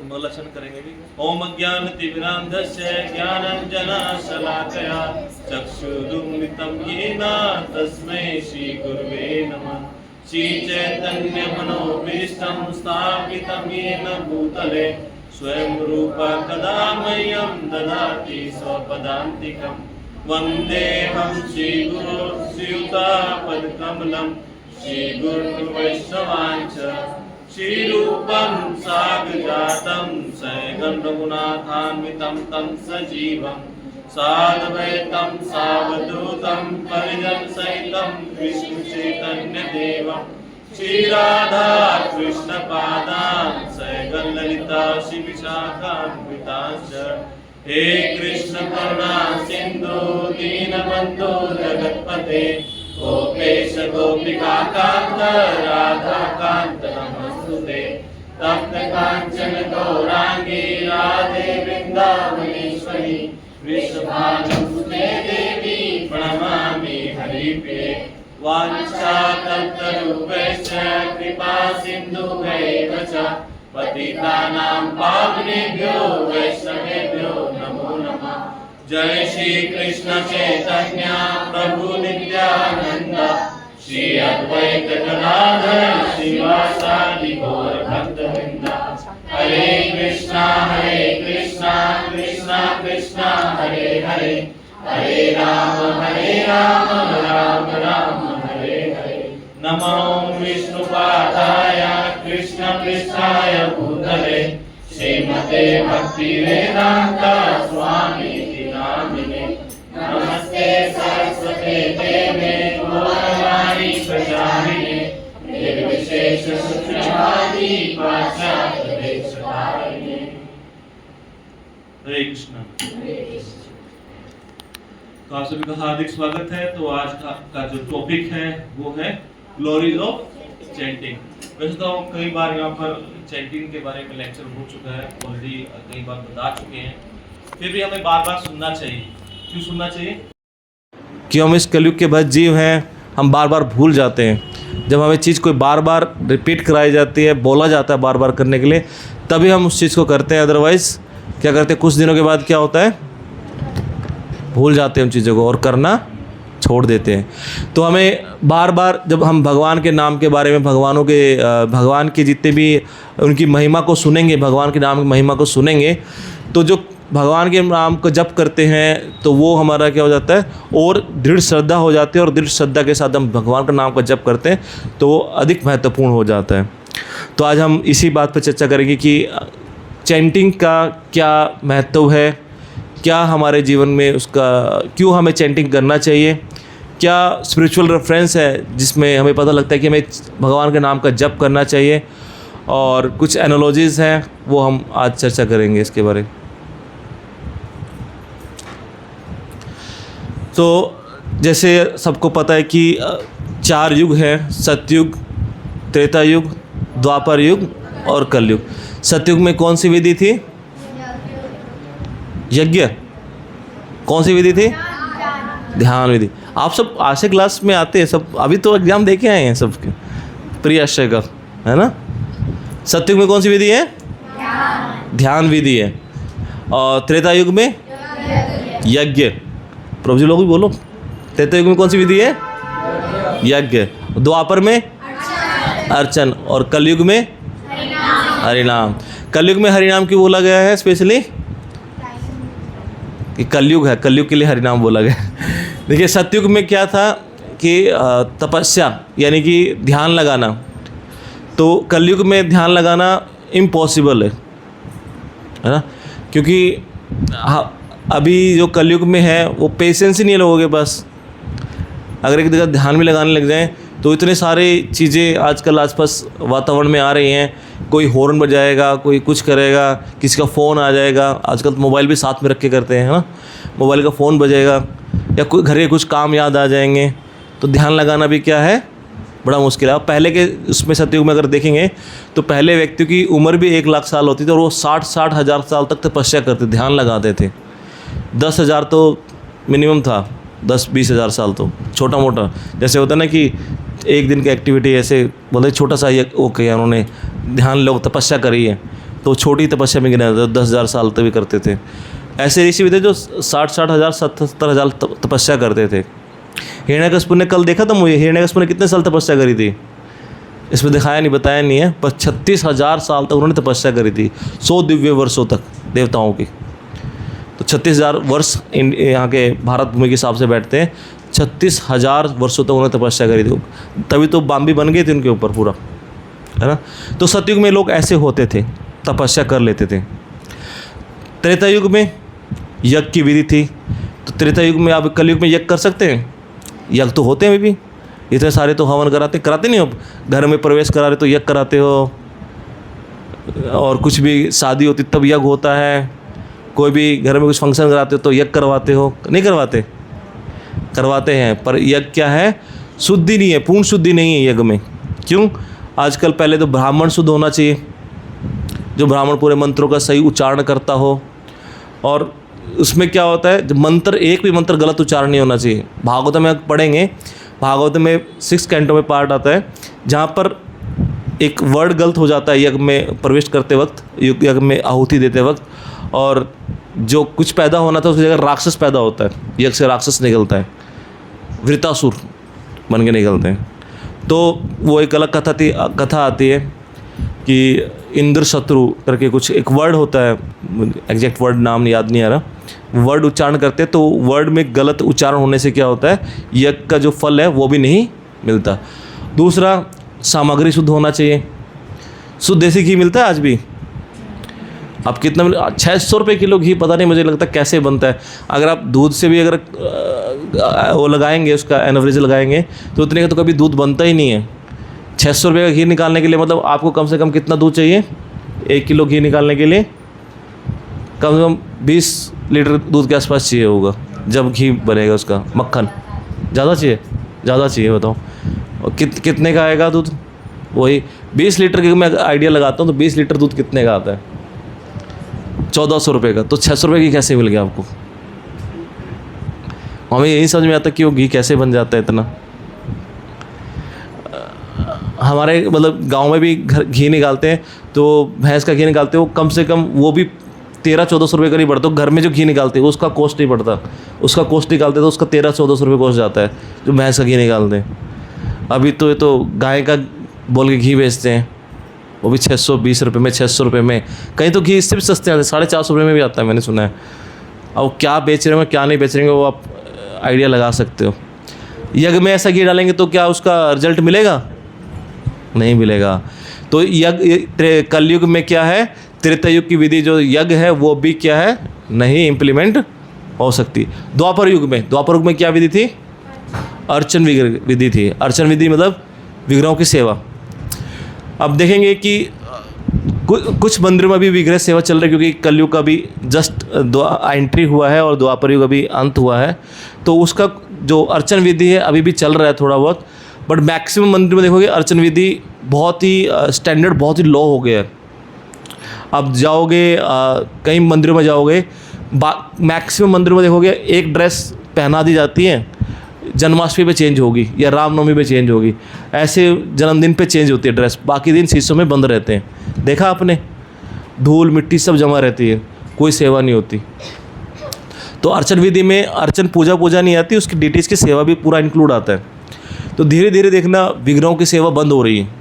मंगलाचरण करेंगे भी। ओम अज्ञानतिमिरान्धस्य ज्ञानाञ्जनशलाकया चक्षुरुन्मिलितं येन तस्मै श्रीगुरुवे नमः। श्रीचैतन्यमनोभीष्टं स्थापितं येन भूतले स्वयं रूपा कदा मह्यं ददाति स्वपदान्तिकं। वन्देऽहं श्रीगुरो श्रीयुतापदकमलं श्रीगुरुवैष्णवांच श्रीरूपं साग्रजातं सगं रघुनाथान्वितं तं सजीवं साद्वैतं सावधूतं परिजनसहितं विष्णुचैतन्यदेवं श्रीराधा कृष्णपादान् सगं ललिता श्रीविशाखान्वितांश्च। हे कृष्ण करुणा सिंधु दीनबंधु जगत्पते गोपेश गोपिका कांत राधा कांत नमस्तुते। तप्त कांचन गौरांगी राधे वृंदावनेश्वरी वृषभानुसुते देवी प्रणमामि हरिप्रिये। वाञ्छाकल्पतरुभ्यश्च कृपा सिन्धुभ्यैव च पतितानां पावनेभ्यो वैष्णवेभ्यो नमो नमः। जय श्री कृष्ण चैतन्य प्रभु नित्यानंद श्री अद्वैत गदाधर श्रीवासादि गौर भक्तवृंद। हरे कृष्णा कृष्णा कृष्णा हरे हरे हरे राम राम राम हरे हरे। नमो विष्णुपादाय कृष्ण पृष्ठाय भूतले श्रीमते भक्तिवेदांत स्वामी नामिने। नमस्ते सरस्वते देवे गौरवाणी प्रचारिणे निर्विशेष शून्यवादी पाश्चात्य देशधारिणे। हरे कृष्ण। तो आप सभी का हार्दिक स्वागत है। तो आज का जो टॉपिक है वो है ग्लोरीज ऑफ चैंटिंग। वैसे तो कई बार यहाँ पर चैंटिंग के बारे में लेक्चर हो चुका है, ऑलरेडी कई बार बता चुके हैं, फिर भी हमें बार बार सुनना चाहिए। क्यों सुनना चाहिए? कि हम इस कलयुग के बद्ध जीव हैं, हम बार बार भूल जाते हैं। जब हमें चीज़ कोई बार बार रिपीट कराई जाती है, बोला जाता है बार बार करने के लिए, तभी हम उस चीज़ को करते हैं। अदरवाइज़ क्या करते हैं, कुछ दिनों के बाद क्या होता है, भूल जाते हैं उन चीज़ों को और करना छोड़ देते हैं। तो हमें बार बार जब हम भगवान के नाम के बारे में, भगवान के जितने भी उनकी महिमा को सुनेंगे, भगवान के नाम की महिमा को सुनेंगे, तो जो भगवान के नाम को जप करते हैं तो वो हमारा क्या हो जाता है, और दृढ़ श्रद्धा हो जाती है। और दृढ़ श्रद्धा के साथ हम भगवान का नाम का जप करते हैं तो वो अधिक महत्वपूर्ण हो जाता है। तो आज हम इसी बात पर चर्चा करेंगे कि चैंटिंग का क्या महत्व है, क्या हमारे जीवन में उसका, क्यों हमें चैंटिंग करना चाहिए, क्या स्पिरिचुअल रेफरेंस है जिसमें हमें पता लगता है कि हमें भगवान के नाम का जप करना चाहिए, और कुछ एनालॉजीज़ हैं वो हम आज चर्चा करेंगे इसके बारे में। तो जैसे सबको पता है कि 4 युग हैं, सतयुग, त्रेता युग, द्वापर युग और कलयुग। सतयुग में कौन सी विधि थी? यज्ञ। कौन सी विधि थी? ध्यान विधि। आप सब आज से क्लास में आते हैं सब, अभी तो एग्जाम दे के आए हैं सबके, प्रिय आश्रय का, है ना। सतयुग में कौन सी विधि है? ध्यान विधि है। और त्रेता युग में यज्ञ। प्रभु जी लोग भी बोलो, त्रेता युग में कौन सी विधि है? यज्ञ। द्वापर में अर्चन, और कलयुग में हरिनाम। कलयुग में हरिनाम क्यों बोला गया है स्पेशली? कि कलयुग है, कलयुग के लिए हरिनाम बोला गया। देखिए सतयुग में क्या था कि तपस्या यानी कि ध्यान लगाना, तो कलयुग में ध्यान लगाना इम्पॉसिबल है ना, क्योंकि अभी जो कलयुग में है वो पेशेंस ही नहीं है लोगों के पास। अगर एक जगह ध्यान में लगाने लग जाएं तो इतने सारे चीज़ें आजकल आसपास वातावरण में आ रही हैं। कोई हॉर्न बजाएगा, कोई कुछ करेगा, किसी का फ़ोन आ जाएगा। आजकल तो मोबाइल भी साथ में रख के करते हैं, है ना। मोबाइल का फ़ोन बजेगा या कोई घर के कुछ काम याद आ जाएंगे, तो ध्यान लगाना भी क्या है, बड़ा मुश्किल है। अब पहले के उसमें सतयुग में अगर देखेंगे तो पहले व्यक्ति की उम्र भी 1 लाख साल होती थी और वो 60-60 हज़ार साल तक तपस्या करते, ध्यान लगाते थे। 10,000 तो मिनिमम था, 10-20 हज़ार साल तो छोटा मोटा, जैसे होता है ना कि एक दिन की एक्टिविटी ऐसे बोलते छोटा सा वो किया उन्होंने, ध्यान लोग तपस्या करी है। तो छोटी तपस्या में गिना जाता, 10,000 साल तक भी करते थे। ऐसे ऋषि भी थे जो 60-60 हज़ार 70-70 हज़ार तपस्या करते थे। हिरण्यकशिपु ने कल देखा था मुझे, हिरण्यकशिपु ने कितने साल तपस्या करी थी, इसमें दिखाया नहीं, बताया नहीं है, पर 36,000 साल तक उन्होंने तपस्या करी थी, 100 दिव्य वर्षों तक देवताओं की। तो 36,000 वर्ष यहाँ के भारत भूमि के हिसाब से बैठते हैं, 36,000 वर्षों तक उन्होंने तपस्या करी थी, तभी तो बाम्बी बन गई थी उनके ऊपर पूरा, है ना। तो सतयुग में लोग ऐसे होते थे, तपस्या कर लेते थे। त्रेता युग में यज्ञ की विधि थी, तो त्रेता युग में आप कलयुग में यज्ञ कर सकते हैं, यज्ञ तो होते हैं अभी भी, इतने सारे तो हवन कराते नहीं हो, घर में प्रवेश करा रहे तो यज्ञ कराते हो, और कुछ भी शादी होती तब यज्ञ होता है, कोई भी घर में कुछ फंक्शन कराते हो तो यज्ञ करवाते हो, नहीं करवाते, करवाते हैं। पर यज्ञ क्या है, शुद्धि नहीं है, पूर्ण शुद्धि नहीं है यज्ञ में। क्यों? आजकल पहले तो ब्राह्मण शुद्ध होना चाहिए, जो ब्राह्मण पूरे मंत्रों का सही उच्चारण करता हो, और उसमें क्या होता है, जब मंत्र, एक भी मंत्र गलत उच्चारण नहीं होना चाहिए। भागवत में आप पढ़ेंगे, भागवत में 6 कैंटो में पार्ट आता है जहाँ पर एक वर्ड गलत हो जाता है यज्ञ में प्रवेश करते वक्त, यज्ञ में आहुति देते वक्त, और जो कुछ पैदा होना था उसकी जगह राक्षस पैदा होता है, यज्ञ से राक्षस निकलता है, वृतासुर बन के निकलते हैं। तो वो एक अलग कथा आती है कि इंद्र शत्रु करके कुछ एक वर्ड होता है, एग्जैक्ट वर्ड नाम याद नहीं आ रहा, वर्ड उच्चारण करते हैं, तो वर्ड में गलत उच्चारण होने से क्या होता है, यज्ञ का जो फल है वो भी नहीं मिलता। दूसरा, सामग्री शुद्ध होना चाहिए, शुद्ध देसी घी मिलता है आज भी, अब कितना 600 रुपये किलो घी, पता नहीं मुझे लगता कैसे बनता है। अगर आप दूध से भी अगर वो लगाएंगे, उसका एवरेज लगाएंगे तो उतने का तो कभी दूध बनता ही नहीं है। 600 रुपये का घी निकालने के लिए मतलब आपको कम से कम कितना दूध चाहिए, 1 किलो घी निकालने के लिए कम से कम 20 लीटर दूध के आसपास चाहिए होगा, जब घी बनेगा उसका मक्खन। ज़्यादा चाहिए बताओ, और कितने का आएगा दूध, वही 20 लीटर की मैं आइडिया लगाता हूँ तो 20 लीटर दूध कितने का आता है, 1400 रुपये का। तो 600 रुपये की कैसे मिल गया आपको? हमें यही समझ में आता कि वो घी कैसे बन जाता है इतना। हमारे मतलब गांव में भी घी निकालते हैं, तो भैंस का घी निकालते हैं, वो कम से कम वो भी 1300-1400 रुपये का नहीं पड़ता। तो घर में जो घी निकालते हैं उसका कॉस्ट नहीं पड़ता, उसका कॉस्ट निकालते तो उसका 1300-1400 रुपये कॉस्ट जाता है जो भैंस का घी निकालते हैं। अभी तो ये तो गाय का बोल के घी बेचते हैं, वो भी 620 रुपये में, 600 रुपये में, कहीं तो घी इससे भी सस्ते आते हैं, 450 रुपये में भी आता है, मैंने सुना है। अब क्या बेच रहे हैं क्या नहीं बेच रहे हैं वो आप आइडिया लगा सकते हो। यज्ञ में ऐसा घी डालेंगे तो क्या उसका रिजल्ट मिलेगा? नहीं मिलेगा। तो यज्ञ कलयुग में क्या है, त्रेता युग की विधि जो यज्ञ है वो भी क्या है, नहीं इम्प्लीमेंट हो सकती। द्वापर युग में क्या विधि थी? अर्चन विधि थी। अर्चन विधि मतलब विग्रहों की सेवा। अब देखेंगे कि कुछ मंदिरों में भी विग्रह सेवा चल रही है, क्योंकि कलयुग का भी जस्ट एंट्री हुआ है और द्वापर युग अभी अंत हुआ है, तो उसका जो अर्चन विधि है अभी भी चल रहा है थोड़ा बहुत। बट मैक्सिमम मंदिर में देखोगे अर्चन विधि बहुत ही स्टैंडर्ड बहुत ही लो हो गया है। अब जाओगे कई मंदिरों में जाओगे, मैक्सिमम मंदिरों में देखोगे एक ड्रेस पहना दी जाती है, जन्माष्टमी पे चेंज होगी या रामनवमी पे चेंज होगी, ऐसे जन्मदिन पे चेंज होती है ड्रेस, बाकी दिन शीशों में बंद रहते हैं। देखा आपने? धूल मिट्टी सब जमा रहती है, कोई सेवा नहीं होती। तो अर्चन विधि में अर्चन पूजा नहीं आती, उसकी डिटीज़ की सेवा भी पूरा इंक्लूड आता है। तो धीरे धीरे देखना विग्रहों की सेवा बंद हो रही है।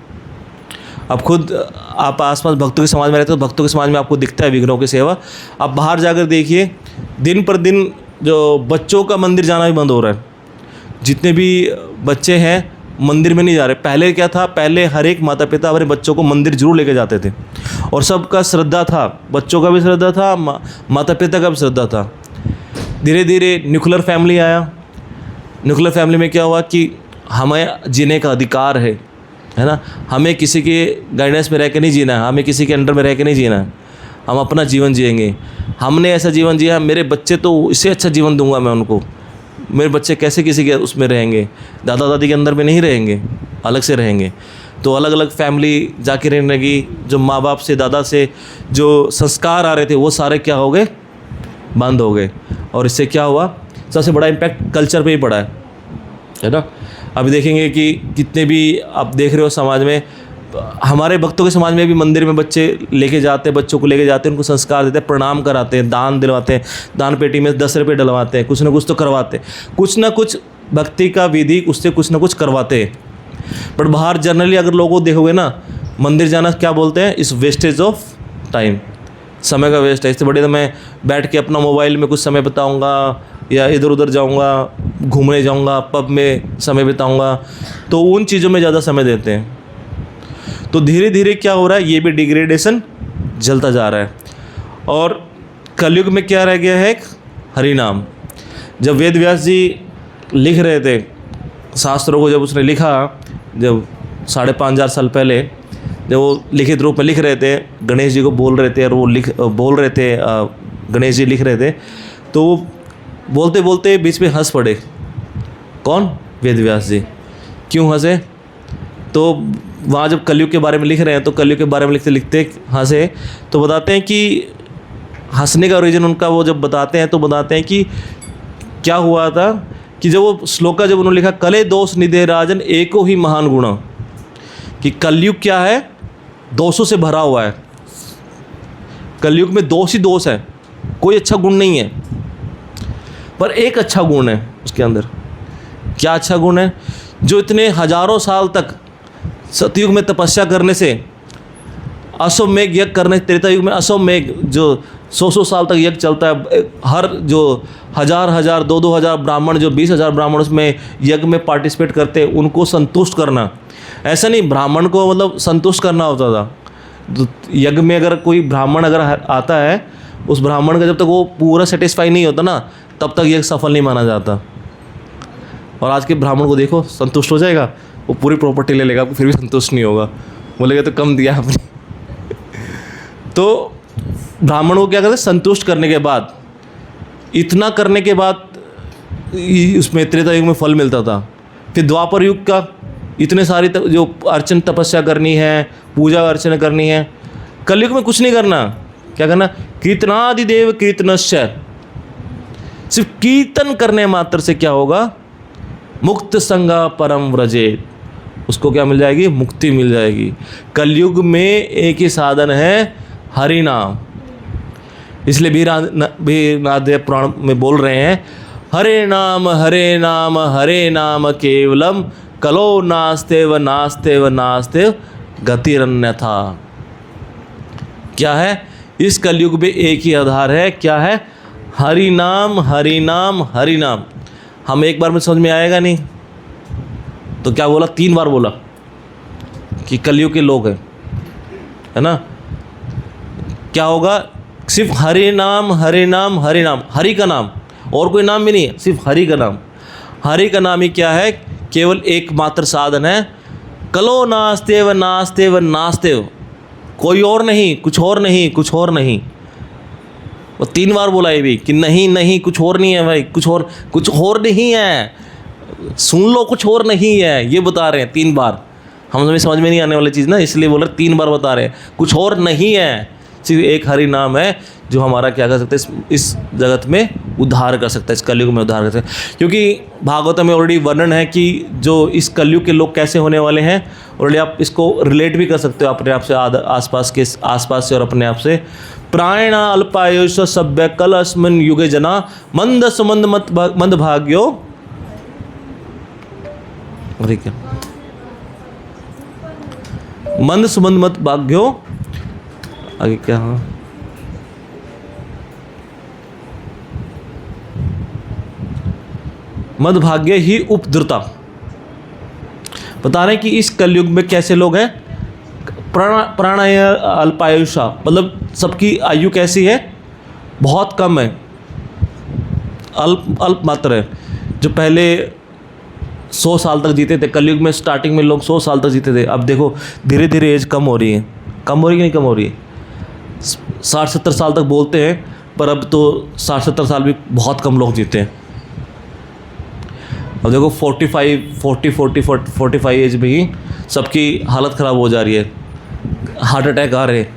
अब खुद आप आसपास भक्तों के समाज में रहते हो, भक्तों के समाज में आपको दिखता है विग्रहों की सेवा। आप बाहर जाकर देखिए, दिन पर दिन जो बच्चों का मंदिर जाना भी बंद हो रहा है। जितने भी बच्चे हैं मंदिर में नहीं जा रहे। पहले क्या था, पहले हर एक माता पिता अपने बच्चों को मंदिर जरूर लेके जाते थे, और सबका श्रद्धा था, बच्चों का भी श्रद्धा था, माता पिता का भी श्रद्धा था। धीरे धीरे न्यूक्लियर फैमिली आया। न्यूक्लियर फैमिली में क्या हुआ कि हमें जीने का अधिकार है ना, हमें किसी के गाइडेंस में रह के नहीं जीना है, हमें किसी के अंडर में रह के नहीं जीना है, हम अपना जीवन जिएंगे। हमने ऐसा जीवन जिया, मेरे बच्चे तो इससे अच्छा जीवन दूंगा मैं उनको। मेरे बच्चे कैसे किसी के उसमें रहेंगे, दादा दादी के अंदर में नहीं रहेंगे, अलग से रहेंगे। तो अलग अलग फैमिली जाके रहने लगी। जो माँ बाप से, दादा से जो संस्कार आ रहे थे वो सारे क्या हो गए, बंद हो गए। और इससे क्या हुआ, सबसे बड़ा इम्पैक्ट कल्चर पे ही पड़ा है ना। अभी देखेंगे कि कितने भी आप देख रहे हो समाज में हमारे भक्तों के समाज में भी मंदिर में बच्चे लेके जाते हैं, बच्चों को लेके जाते हैं, उनको संस्कार देते हैं, प्रणाम कराते हैं, दान दिलवाते हैं, दान पेटी में 10 रुपये डलवाते हैं, कुछ ना कुछ तो करवाते हैं, कुछ ना कुछ भक्ति का विधि उससे कुछ ना कुछ करवाते हैं। बट बाहर जनरली अगर लोगों को देखोगे ना, मंदिर जाना क्या बोलते हैं, इस वेस्टेज ऑफ टाइम, समय का वेस्ट है, इससे बढ़िया तो मैं बैठ के अपना मोबाइल में कुछ समय बिताऊंगा या इधर उधर जाऊंगा, घूमने जाऊंगा, पब में समय बिताऊंगा, तो उन चीज़ों में ज़्यादा समय देते हैं। तो धीरे धीरे क्या हो रहा है, ये भी डिग्रेडेशन जलता जा रहा है। और कलयुग में क्या रह गया है, एक हरि नाम। जब वेद व्यास जी लिख रहे थे शास्त्रों को, जब उसने लिखा, जब 5,500 साल पहले जब वो लिखित रूप में लिख रहे थे, गणेश जी को बोल रहे थे, और वो बोल रहे थे, गणेश जी लिख रहे थे, तो वो बोलते बोलते बीच में हंस पड़े। कौन? वेद व्यास जी। क्यों हंसे? तो वहाँ जब कलयुग के बारे में लिख रहे हैं, तो कलयुग के बारे में लिखते लिखते हंसे, तो बताते हैं कि हंसने का रीज़न उनका, वो जब बताते हैं तो बताते हैं कि क्या हुआ था कि जब वो श्लोका जब उन्होंने लिखा, कले दोष निधे राजन एको ही महान गुण, कि कलयुग क्या है, दोषों से भरा हुआ है। कलयुग में दोष ही दोष है, कोई अच्छा गुण नहीं है। पर एक अच्छा गुण है उसके अंदर। क्या अच्छा गुण है? जो इतने हजारों साल तक सतयुग में तपस्या करने से, अश्वमेघ यज्ञ करने, त्रेता युग में अश्वमेघ जो 100 साल तक यज्ञ चलता है, हर जो 1000 2,000 ब्राह्मण, जो 20,000 ब्राह्मण उसमें यज्ञ में पार्टिसिपेट करते हैं, उनको संतुष्ट करना। ऐसा नहीं ब्राह्मण को मतलब संतुष्ट करना होता था। तो यज्ञ में अगर कोई ब्राह्मण अगर आता है, उस ब्राह्मण का जब तक वो पूरा सेटिस्फाई नहीं होता ना, तब तक यज्ञ सफल नहीं माना जाता। और आज के ब्राह्मण को देखो, संतुष्ट हो जाएगा, वो पूरी प्रॉपर्टी ले लेगा, फिर भी संतुष्ट नहीं होगा, बोलेगा तो कम दिया आपने। तो ब्राह्मण को क्या करते, संतुष्ट करने के बाद, इतना करने के बाद उसमें त्रेता युग में फल मिलता था। फिर द्वापर युग का इतने सारी जो अर्चन तपस्या करनी है, पूजा अर्चना करनी है। कलयुग में कुछ नहीं करना। क्या करना? कीर्तनादिदेव कीर्तनश्च, सिर्फ कीर्तन करने मात्र से क्या होगा, मुक्त संगा परम व्रजेत, उसको क्या मिल जाएगी, मुक्ति मिल जाएगी। कलयुग में एक ही साधन है, हरि नाम। इसलिए वीरनाथ पुराण में बोल रहे हैं, हरे नाम हरे नाम हरे नाम केवलम, कलो नास्तेव नास्तेव नास्तेव गतिरन्यथा। क्या है? इस कलयुग में एक ही आधार है। क्या है? हरि नाम हरि नाम हरि नाम। हम एक बार में समझ में आएगा नहीं, तो क्या बोला, 3 बार बोला कि कलयुग के लोग हैं, है ना। क्या होगा? सिर्फ हरि नाम हरि नाम हरि नाम, हरि का नाम, और कोई नाम भी नहीं है, सिर्फ हरि का नाम। हरि का नाम ही क्या है, केवल एकमात्र साधन है। कलो नास्तेव नास्तेव नास्तेव, कोई और नहीं, कुछ और नहीं, कुछ और नहीं। वो 3 बार बोला ये भी कि नहीं नहीं, कुछ और नहीं है भाई, कुछ और नहीं है, सुन लो, कुछ और नहीं है, ये बता रहे हैं 3 बार। हम समझ में नहीं आने वाली चीज़ ना, इसलिए बोल रहे 3 बार बता रहे हैं, कुछ और नहीं है, सिर्फ एक हरि नाम है जो हमारा क्या कर सकते हैं, इस जगत में उद्धार कर सकता है, इस कलयुग में उद्धार कर सकता है। क्योंकि भागवत में ऑलरेडी वर्णन है कि जो इस कलयुग के लोग कैसे होने वाले हैं। ऑलरेडी आप इसको रिलेट भी कर सकते हो अपने आप से, आसपास से और अपने आप से। प्रायण अल्पायुष सभ्य कल अस्मिन् युगे जना, मंद सुमंद मंद भाग्यो, अरे क्या, मंद सुमंद मत भाग्यो, आगे क्या, हाँ, मदभाग्य ही उपद्रुता। बता रहे हैं कि इस कलयुग में कैसे लोग हैं, प्राणाय अल्पायुषा, मतलब सबकी आयु कैसी है, बहुत कम है, अल्प मात्र है। जो पहले 100 साल तक जीते थे, कलयुग में स्टार्टिंग में लोग 100 साल तक जीते थे, अब देखो धीरे धीरे एज कम हो रही है। कम हो रही है कि नहीं कम हो रही है? 60-70 साल तक बोलते हैं, पर अब तो 60-70 साल भी बहुत कम लोग जीते हैं। अब देखो 45 एज में ही सबकी हालत ख़राब हो जा रही है, हार्ट अटैक आ रहे हैं,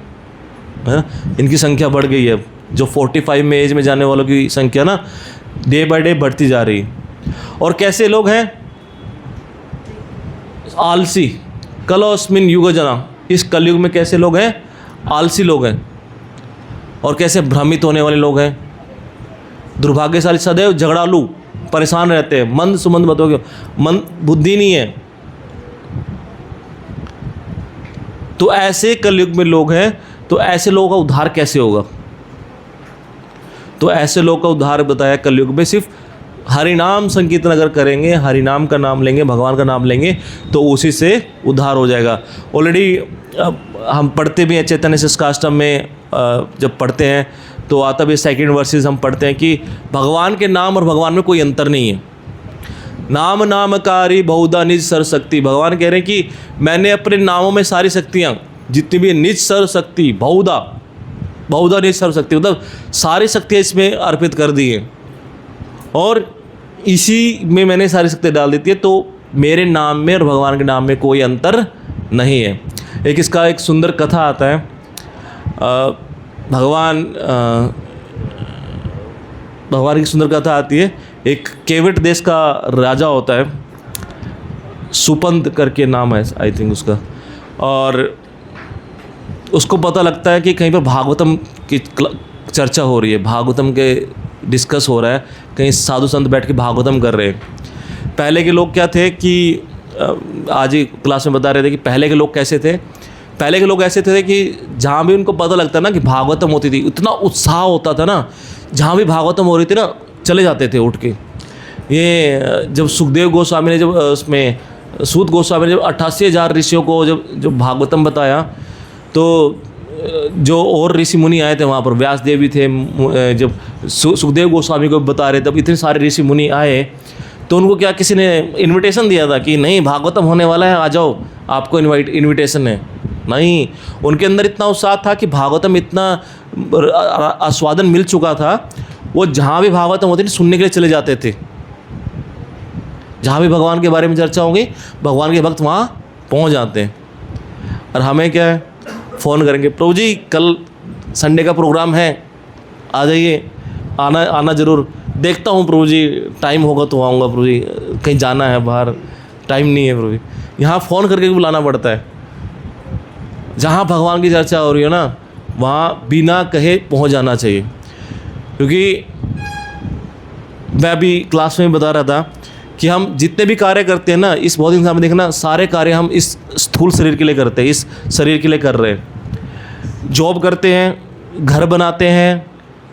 इनकी संख्या बढ़ गई है। अब जो 45 में एज में जाने वालों की संख्या ना डे बाय डे बढ़ती जा रही है। और कैसे लोग हैं, आलसी, कलोस्मिन युग जना, इस कलयुग में कैसे लोग हैं? आलसी लोग हैं और कैसे भ्रमित होने वाले लोग हैं, दुर्भाग्यशाली, सदैव झगड़ालू, परेशान रहते हैं, मंद सुमंद मत हो गए, मन बुद्धि नहीं है। तो ऐसे कलयुग में लोग हैं, तो ऐसे लोगों का उद्धार कैसे होगा? तो ऐसे लोगों का उद्धार बताया कलयुग में सिर्फ हरिनाम संकीर्तन अगर करेंगे, हरिनाम का नाम लेंगे, भगवान का नाम लेंगे, तो उसी से उद्धार हो जाएगा। ऑलरेडी हम पढ़ते भी हैं चैतन्य संस्काराष्टम में, जब पढ़ते हैं तो आता भी सेकंड वर्सेस हम पढ़ते हैं कि भगवान के नाम और भगवान में कोई अंतर नहीं है। नाम नामकारी बहुधा निज सर शक्ति, भगवान कह रहे हैं कि मैंने अपने नामों में सारी शक्तियाँ जितनी भी निज सर शक्ति, बहुधा निज सर शक्ति, मतलब सारी शक्तियाँ इसमें अर्पित कर दी हैं और इसी में मैंने सारी शक्ति डाल देती है। तो मेरे नाम में और भगवान के नाम में कोई अंतर नहीं है। एक इसका एक सुंदर कथा आता है। भगवान की सुंदर कथा आती है। एक केवट देश का राजा होता है, सुपंत करके नाम है आई थिंक उसका, और उसको पता लगता है कि कहीं पर भागवतम की चर्चा हो रही है, भागवतम के डिस्कस हो रहा है, कहीं साधु संत बैठ के भागवतम कर रहे हैं। पहले के लोग क्या थे कि आज ही क्लास में बता रहे थे कि पहले के लोग कैसे थे। पहले के लोग ऐसे थे कि जहाँ भी उनको पता लगता ना कि भागवतम होती थी, इतना उत्साह होता था ना, जहाँ भी भागवतम हो रही थी ना चले जाते थे उठ के। ये जब सुखदेव गोस्वामी ने जब उसमें सूत गोस्वामी ने जब 88,000 ऋषियों को जब भागवतम बताया, तो जो और ऋषि मुनि आए थे वहाँ पर, व्यास देव भी थे, जब सुखदेव गोस्वामी को बता रहे तब इतने सारे ऋषि मुनि आए, तो उनको क्या किसी ने इनविटेशन दिया था कि नहीं भागवतम होने वाला है, आ जाओ, आपको इनविटेशन है? नहीं, उनके अंदर इतना उत्साह था कि भागवतम इतना आस्वादन मिल चुका था, वो जहाँ भी भागवतम होती थी सुनने के लिए चले जाते थे। जहाँ भी भगवान के बारे में चर्चा होगी, भगवान के भक्त वहाँ पहुँच जाते हैं। और हमें क्या है, फ़ोन करेंगे, प्रभु जी कल संडे का प्रोग्राम है, आ जाइए, आना ज़रूर। देखता हूँ प्रभु जी, टाइम होगा तो आऊँगा प्रभु जी, कहीं जाना है बाहर, टाइम नहीं है प्रभु जी। यहाँ फ़ोन करके बुलाना पड़ता है। जहाँ भगवान की चर्चा हो रही है ना, वहाँ बिना कहे पहुँच जाना चाहिए। क्योंकि मैं अभी क्लास में बता रहा था कि हम जितने भी कार्य करते हैं ना इस भौतिक संसार में, देखना सारे कार्य हम इस स्थूल शरीर के लिए करते हैं, इस शरीर के लिए कर रहे हैं। जॉब करते हैं, घर बनाते हैं,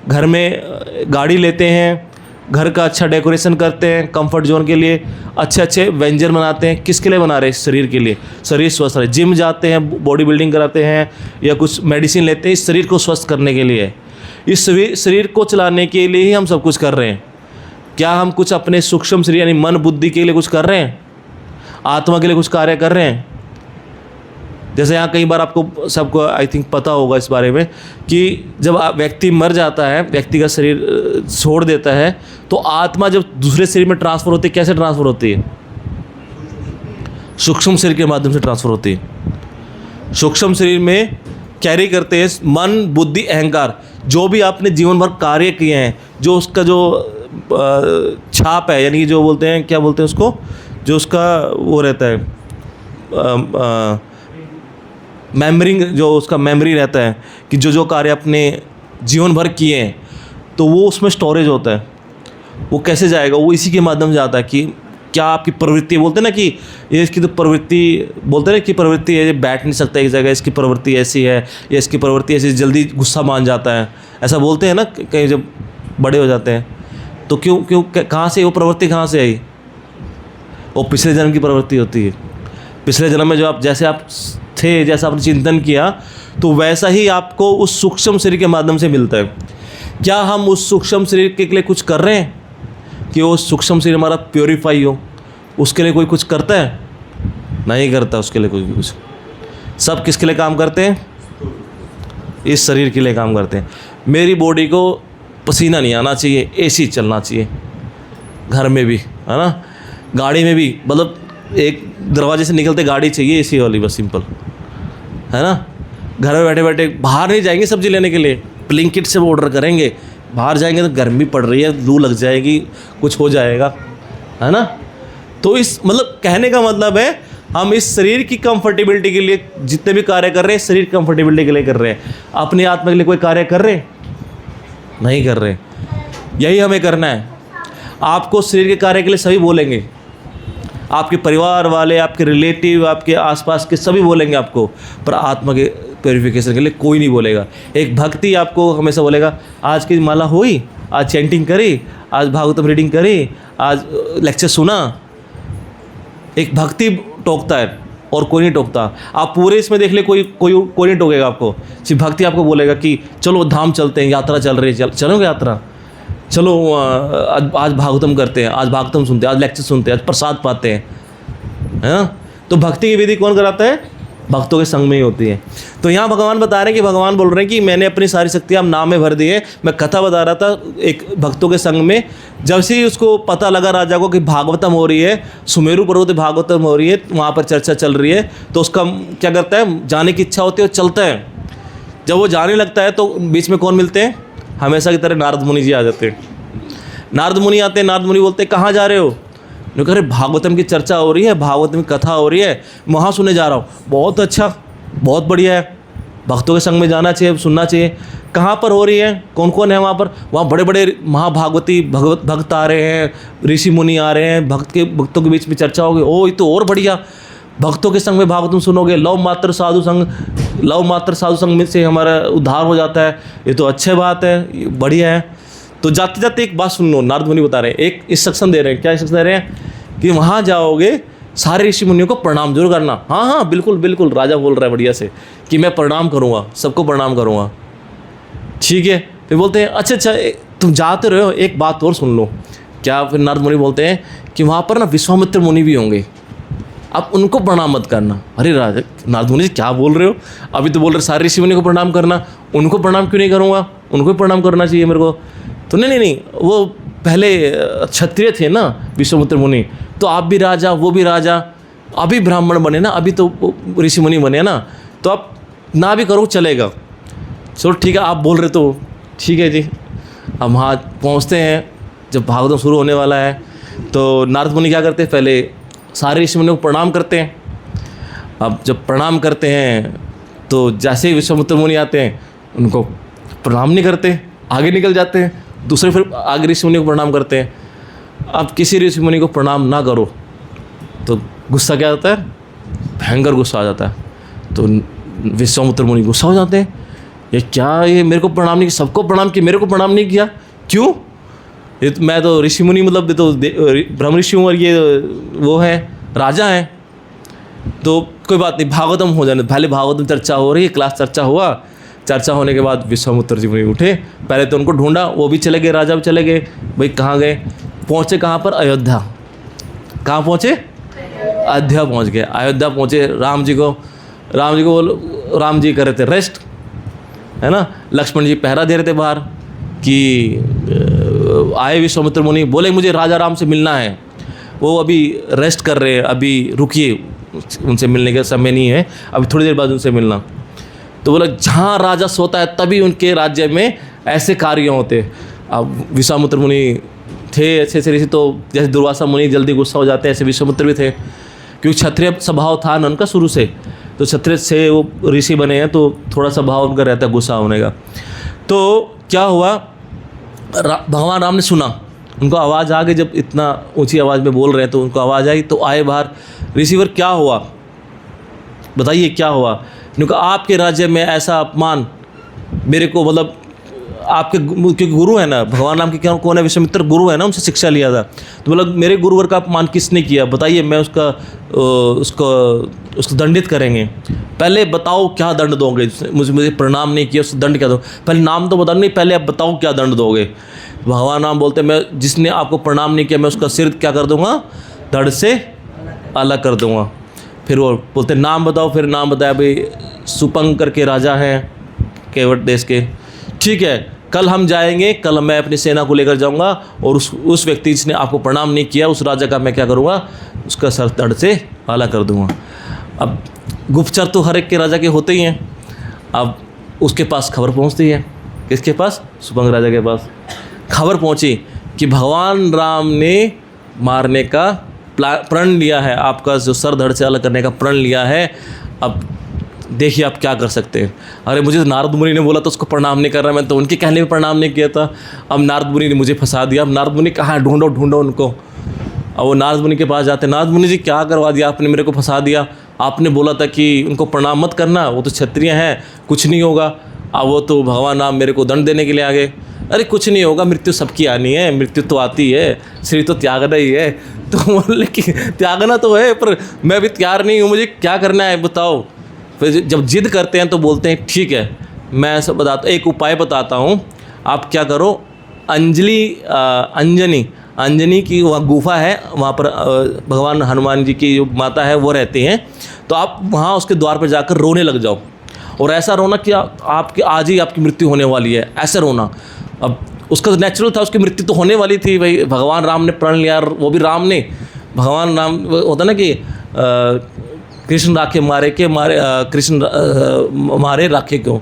घर में गाड़ी लेते हैं, घर का अच्छा डेकोरेशन करते हैं, कंफर्ट जोन के लिए अच्छे अच्छे व्यंजन बनाते हैं। किसके लिए बना रहे हैं? शरीर के लिए, शरीर स्वस्थ रहे। जिम जाते हैं, बॉडी बिल्डिंग कराते हैं या कुछ मेडिसिन लेते हैं, इस शरीर को स्वस्थ करने के लिए। इस शरीर को चलाने के लिए ही हम सब कुछ कर रहे हैं। क्या हम कुछ अपने सूक्ष्म शरीर यानी मन बुद्धि के लिए कुछ कर रहे हैं? आत्मा के लिए कुछ कार्य कर रहे हैं? जैसे यहाँ कई बार आपको सबको आई थिंक पता होगा इस बारे में कि जब व्यक्ति मर जाता है, व्यक्ति का शरीर छोड़ देता है, तो आत्मा जब दूसरे शरीर में ट्रांसफ़र होती है, कैसे ट्रांसफ़र होती है? सूक्ष्म शरीर के माध्यम से ट्रांसफ़र होती है। सूक्ष्म शरीर में कैरी करते हैं मन बुद्धि अहंकार, जो भी आपने जीवन भर कार्य किए हैं, जो उसका जो छाप है, यानी जो बोलते हैं, क्या बोलते हैं उसको, जो उसका वो रहता है मेमोरिंग, जो उसका मेमोरी रहता है कि जो कार्य अपने जीवन भर किए हैं, तो वो उसमें स्टोरेज होता है। वो कैसे जाएगा? वो इसी के माध्यम से आता है कि क्या आपकी प्रवृत्ति, बोलते हैं ना कि ये इसकी तो प्रवृत्ति, बोलते हैं ना कि प्रवृत्ति है, ये बैठ नहीं सकता एक जगह, इसकी प्रवृत्ति ऐसी है, या इसकी प्रवृत्ति ऐसी, जल्दी गुस्सा मान जाता है, ऐसा बोलते हैं ना कहीं जब बड़े हो जाते हैं। तो क्यों कहाँ से वो प्रवृत्ति कहाँ से आई? वो पिछले जन्म की प्रवृत्ति होती है। पिछले जन्म में जो आप जैसे आप थे, जैसा आपने चिंतन किया, तो वैसा ही आपको उस सूक्ष्म शरीर के माध्यम से मिलता है। क्या हम उस सूक्ष्म शरीर के लिए कुछ कर रहे हैं कि वो सूक्ष्म शरीर हमारा प्योरीफाई हो? उसके लिए कोई कुछ करता है? नहीं करता उसके लिए कोई भी कुछ। सब किसके लिए काम करते हैं? इस शरीर के लिए काम करते हैं। मेरी बॉडी को पसीना नहीं आना चाहिए, एसी चलना चाहिए, घर में भी है ना, गाड़ी में भी, मतलब एक दरवाजे से निकलते गाड़ी चाहिए एसी वाली, बस सिंपल है ना। घर में बैठे बैठे बाहर नहीं जाएंगे सब्जी लेने के लिए, ब्लिंकिट से ऑर्डर करेंगे। बाहर जाएंगे तो गर्मी पड़ रही है, लू लग जाएगी, कुछ हो जाएगा, है ना। तो इस मतलब कहने का मतलब है हम इस शरीर की कंफर्टेबिलिटी के लिए जितने भी कार्य कर रहे हैं शरीर की कंफर्टेबिलिटी के लिए कर रहे हैं, अपनी आत्मा के लिए कोई कार्य कर रहे नहीं कर रहे। यही हमें करना है। आपको शरीर के कार्य के लिए सभी बोलेंगे, आपके परिवार वाले, आपके रिलेटिव, आपके आसपास के सभी बोलेंगे आपको, पर आत्मा के प्योरिफिकेशन के लिए कोई नहीं बोलेगा। एक भक्ति आपको हमेशा बोलेगा, आज की माला हुई, आज चैंटिंग करी, आज भागवतम रीडिंग करी, आज लेक्चर सुना। एक भक्ति टोकता है और कोई नहीं टोकता। आप पूरे इसमें देख ले, कोई नहीं टोकेगा आपको। सिर्फ भक्ति आपको बोलेगा कि चलो धाम चलते हैं, यात्रा चल रही है, चलोगे यात्रा, चलो आज भागवतम करते हैं, आज भागवतम सुनते हैं, आज लेक्चर सुनते हैं, आज प्रसाद पाते हैं। तो भक्ति की विधि कौन कराता है? भक्तों के संग में ही होती है। तो यहाँ भगवान बता रहे हैं कि भगवान बोल रहे हैं कि मैंने अपनी सारी शक्तियाँ नाम में भर दी है। मैं कथा बता रहा था एक भक्तों के संग में, जब से ही उसको पता लगा राजा को कि भागवतम हो रही है, सुमेरु पर्वत भागवतम हो रही है, वहाँ पर चर्चा चल रही है, तो उसका क्या करता है, जाने की इच्छा होती है और चलता है। जब वो जाने लगता है तो बीच में कौन मिलते हैं? हमेशा की तरह नारद मुनि जी आ जाते हैं। नारद मुनि आते हैं, नारद मुनि बोलते हैं कहाँ जा रहे हो? जो कह रहे भागवतम की चर्चा हो रही है, भागवतम की कथा हो रही है, वहाँ सुनने जा रहा हूँ। बहुत अच्छा, बहुत बढ़िया है, भक्तों के संग में जाना चाहिए, सुनना चाहिए। कहाँ पर हो रही है? कौन कौन है वहाँ पर? वहाँ बड़े बड़े महाभागवती भक्त आ रहे हैं, ऋषि मुनि आ रहे हैं, भक्तों के बीच में चर्चा होगी। ओ ये तो और बढ़िया, भक्तों के संग में भागवतम सुनोगे, लव मात्र साधु संग में से हमारा उद्धार हो जाता है। ये तो अच्छी बात है, ये बढ़िया है। तो जाते जाते एक बात सुन लो, नारद मुनि बता रहे हैं, एक इंस्ट्रक्शन दे रहे हैं। क्या इंस्ट्रक्शन दे रहे हैं? कि वहाँ जाओगे सारे ऋषि मुनियों को प्रणाम जरूर करना। हाँ बिल्कुल बिल्कुल, राजा बोल रहा है बढ़िया से कि मैं प्रणाम करूँगा, सबको प्रणाम करूँगा। ठीक है। फिर बोलते हैं अच्छा तुम जाते रहो, एक बात और सुन लो। क्या? फिर नारद मुनि बोलते हैं कि वहाँ पर ना विश्वामित्र मुनि भी होंगे, अब उनको प्रणाम मत करना। अरे राजा, नारद मुनि जी क्या बोल रहे हो? अभी तो बोल रहे सारे ऋषि मुनि को प्रणाम करना, उनको प्रणाम क्यों नहीं करूँगा? उनको भी प्रणाम करना चाहिए मेरे को। तो नहीं, वो पहले क्षत्रिय थे ना विश्वामित्र मुनि, तो आप भी राजा, वो भी राजा, अभी ब्राह्मण बने ना, अभी तो ऋषि मुनि बने ना, तो आप ना भी करो चलेगा। चलो ठीक है, आप बोल रहे तो ठीक है जी। अब वहाँ पहुँचते हैं, जब भागवतम शुरू होने वाला है तो नारद मुनि क्या करते हैं? पहले सारे ऋषि मुनियों को प्रणाम करते हैं। अब जब प्रणाम करते हैं तो जैसे ही विश्वामित्र मुनि आते हैं उनको प्रणाम नहीं करते, आगे निकल जाते हैं। दूसरे फिर आगे ऋषि मुनि को प्रणाम करते हैं। अब किसी ऋषि मुनि को प्रणाम ना करो तो गुस्सा क्या होता है? भयंकर गुस्सा आ जाता है। तो विश्वामित्र मुनि गुस्सा हो जाते हैं, ये क्या, ये मेरे को प्रणाम नहीं, सबको प्रणाम किया, मेरे को प्रणाम नहीं किया, क्यों? ये तो मैं तो ऋषि मुनि, मतलब तो ब्रह्म ऋषि हूँ और ये वो है राजा हैं। तो कोई बात नहीं, भागवतम हो जाने, पहले भागवतम चर्चा हो रही है, क्लास चर्चा हुआ। चर्चा होने के बाद विश्वामित्र जी मुनि उठे, पहले तो उनको ढूंढा, वो भी चले गए, राजा भी चले गए। भाई कहाँ गए? पहुँचे कहाँ पर? अयोध्या। कहाँ पहुँचे? अयोध्या पहुँच गए। अयोध्या पहुँचे, राम जी को बोलो, राम जी कर रहे थे रेस्ट, है ना। लक्ष्मण जी पहरा दे रहे थे बाहर कि आए विश्वामित्र मुनि, बोले मुझे राजा राम से मिलना है, वो अभी रेस्ट कर रहे हैं, अभी रुकिए, उनसे मिलने का समय नहीं है, अभी थोड़ी देर बाद उनसे मिलना। तो बोला जहाँ राजा सोता है तभी उनके राज्य में ऐसे कार्य होते। अब विश्वामित्र मुनि थे ऐसे ऋषि, तो जैसे दुर्वासा मुनि जल्दी गुस्सा हो जाते हैं, ऐसे विश्वामित्र भी थे, क्योंकि क्षत्रिय स्वभाव था ना उनका शुरू से, तो क्षत्रिय से वो ऋषि बने हैं, तो थोड़ा सा भाव उनका रहता है गुस्सा होने का। तो क्या हुआ, भगवान राम ने सुना, उनको आवाज़ आ गई, जब इतना ऊंची आवाज़ में बोल रहे हैं तो उनको आवाज़ आई, तो आए बाहर। ऋषिवर क्या हुआ, बताइए क्या हुआ? उन्होंने कहा आपके राज्य में ऐसा अपमान मेरे को, मतलब आपके, क्योंकि गुरु है ना भगवान राम के, क्या कौन है? विश्वामित्र गुरु है ना, उनसे शिक्षा लिया था। तो बोला मेरे गुरुवर का अपमान किसने किया, बताइए, मैं उसको दंडित करेंगे। पहले बताओ क्या दंड दोगे, मुझे प्रणाम नहीं किया, उसको दंड क्या दो? पहले नाम तो बता नहीं, पहले आप बताओ क्या दंड दोगे। भगवान राम बोलते मैं, जिसने आपको प्रणाम नहीं किया मैं उसका सिर क्या कर दूंगा? धड़ से अलग कर दूंगा। फिर वो बोलते नाम बताओ, फिर नाम बताया, भाई सुपंग करके राजा हैं केवट देश के। ठीक है, कल हम जाएंगे, कल मैं अपनी सेना को लेकर जाऊंगा और उस व्यक्ति जिसने आपको प्रणाम नहीं किया उस राजा का मैं क्या करूंगा? उसका सर धड़ से अलग कर दूंगा। अब गुप्तचर तो हर एक के राजा के होते ही हैं। अब उसके पास खबर पहुंचती है, किसके पास? सुपंग राजा के पास खबर पहुंची कि भगवान राम ने मारने का प्रण लिया है, आपका जो सर धड़ से अलग करने का प्रण लिया है, अब देखिए आप क्या कर सकते हैं। अरे मुझे तो नारद मुनि ने बोला तो उसको प्रणाम नहीं कर रहा, मैं तो उनके कहने में प्रणाम नहीं किया था। अब नारद मुनि ने मुझे फंसा दिया। अब नारद मुनि कहाँ, ढूंढो उनको। अब वो नारद मुनि के पास जाते, नारद मुनि जी क्या करवा दिया आपने, मेरे को फंसा दिया। आपने बोला था कि उनको प्रणाम मत करना, वो तो क्षत्रिय हैं, कुछ नहीं होगा। अब वो तो भगवान राम मेरे को दंड देने के लिए आ गए। अरे कुछ नहीं होगा, मृत्यु सबकी आनी है, मृत्यु तो आती है, शरीर तो त्यागना ही है। तो बोले कि त्यागना तो है, पर मैं अभी तैयार नहीं हूँ, मुझे क्या करना है बताओ। फिर जब जिद करते हैं तो बोलते हैं ठीक है, मैं सब बताता, एक उपाय बताता हूँ, आप क्या करो, अंजनी की वहाँ गुफा है, वहाँ पर भगवान हनुमान जी की जो माता है वो रहती हैं। तो आप वहाँ उसके द्वार पर जाकर रोने लग जाओ, और ऐसा रोना कि आपकी आज ही आपकी मृत्यु होने वाली है, ऐसा रोना। अब उसका नेचुरल था, उसकी मृत्यु तो होने वाली थी भाई, भगवान राम ने प्रण लिया, वो भी राम ने, भगवान राम होता ना कि कृष्ण राखे मारे के मारे, कृष्ण मारे राखे क्यों,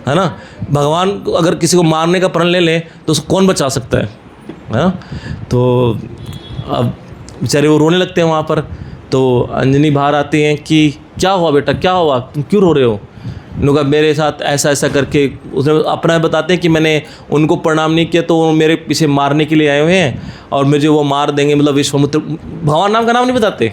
है ना। भगवान अगर किसी को मारने का प्रण ले लें तो उसको कौन बचा सकता है ना। तो अब बेचारे वो रोने लगते हैं वहाँ पर। तो अंजनी बाहर आती हैं कि क्या हुआ बेटा, क्या हुआ, तुम क्यों रो रहे हो। उन्होंने कहा मेरे साथ ऐसा ऐसा करके, उसने अपना बताते हैं कि मैंने उनको प्रणाम नहीं किया तो वो मेरे पीछे मारने के लिए आए हुए हैं और मुझे वो मार देंगे। मतलब विश्वामित्र, भगवान राम का नाम नहीं बताते,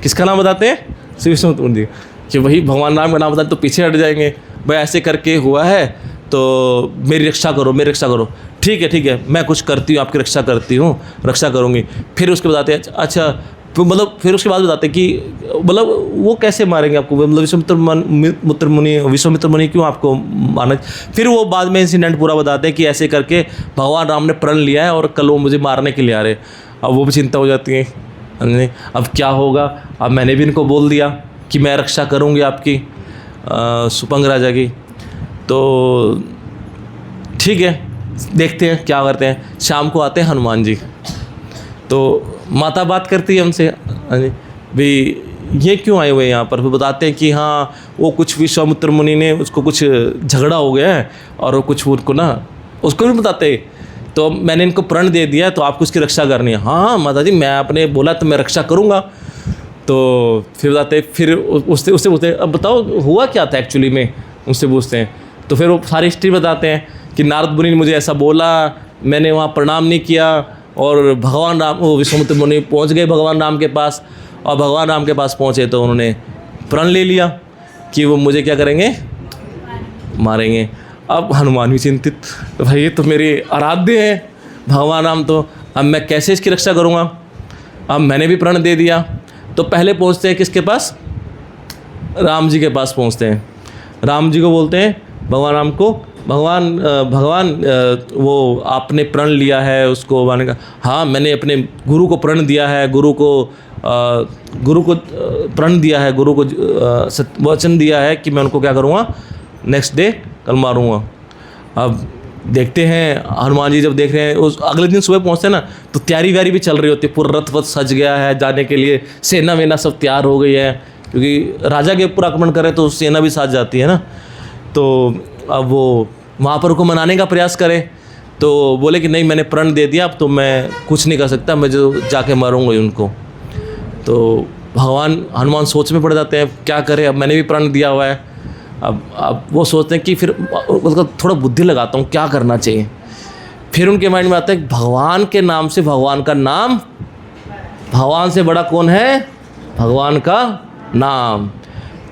किसका नाम बताते हैं, श्री विश्वामित्र जी, कि वही भगवान राम का नाम बताते तो पीछे हट जाएंगे। भाई ऐसे करके हुआ है तो मेरी रक्षा करो, मेरी रक्षा करो। ठीक है, मैं कुछ करती हूँ, आपकी रक्षा करती हूँ, रक्षा करूँगी। फिर उसके बताते हैं अच्छा, मतलब फिर उसके बाद बताते हैं कि मतलब वो कैसे मारेंगे आपको, मतलब विश्वामित्र मुनि क्यों आपको मारना। फिर वो बाद में इंसिडेंट पूरा बताते हैं कि ऐसे करके भगवान राम ने प्रण लिया है और कल वो मुझे मारने के लिए आ रहे। अब वो भी चिंता हो जाती है, अब क्या होगा। अब मैंने भी इनको बोल दिया कि मैं रक्षा करूँगी आपकी, सुपंग राजा की। तो ठीक है, देखते हैं क्या करते हैं। शाम को आते हैं हनुमान जी, तो माता बात करती है हमसे, भाई ये क्यों आए हुए हैं यहाँ पर। फिर बताते हैं कि हाँ वो कुछ विश्वामित्र मुनि ने उसको कुछ झगड़ा हो गया है और वो कुछ उनको ना, उसको भी बताते। तो मैंने इनको प्रण दे दिया है तो आपको उसकी रक्षा करनी है। हाँ माता जी, मैं आपने बोला तो मैं रक्षा करूँगा। तो फिर बताते, फिर उससे पूछते हैं अब बताओ हुआ क्या था एक्चुअली में, उससे पूछते हैं। तो फिर वो सारी हिस्ट्री बताते हैं कि नारद मुनि ने मुझे ऐसा बोला, मैंने वहाँ प्रणाम नहीं किया और भगवान राम, वो विश्वामित्र मुनि पहुँच गए भगवान राम के पास, और भगवान राम के पास पहुँचे तो उन्होंने प्रण ले लिया कि वो मुझे क्या करेंगे, मारेंगे। अब हनुमान भी चिंतित, तो भाई ये तो मेरे आराध्य हैं भगवान राम, तो अब मैं कैसे इसकी रक्षा करूँगा। अब मैंने भी प्रण दे दिया। तो पहले पहुँचते हैं किसके पास, राम जी के पास पहुँचते हैं। राम जी को बोलते हैं, भगवान राम को, भगवान वो आपने प्रण लिया है उसको मारने का। हाँ मैंने अपने गुरु को प्रण दिया है, गुरु को प्रण दिया है, गुरु को वचन दिया है कि मैं उनको क्या करूँगा, नेक्स्ट डे कल मारूँगा। अब देखते हैं हनुमान जी जब देख रहे हैं, उस अगले दिन सुबह पहुँचते हैं ना तो तैयारी व्यारी भी चल रही होती है, पूरा रथ वथ सज गया है जाने के लिए, सेना वेना सब तैयार हो गई है, क्योंकि राजा के ऊपर आक्रमण करे तो सेना भी साथ जाती है ना। तो अब वो वहाँ पर उनको मनाने का प्रयास करें तो बोले कि नहीं मैंने प्रण दे दिया, अब तो मैं कुछ नहीं कर सकता, मैं जो जाके मारूंगा उनको। तो भगवान हनुमान सोच में पड़ जाते हैं क्या करें, अब मैंने भी प्रण दिया हुआ है। अब वो सोचते हैं कि फिर उसका थोड़ा बुद्धि लगाता हूँ क्या करना चाहिए। फिर उनके माइंड में आता है भगवान के नाम से भगवान का नाम, भगवान से बड़ा कौन है, भगवान का नाम।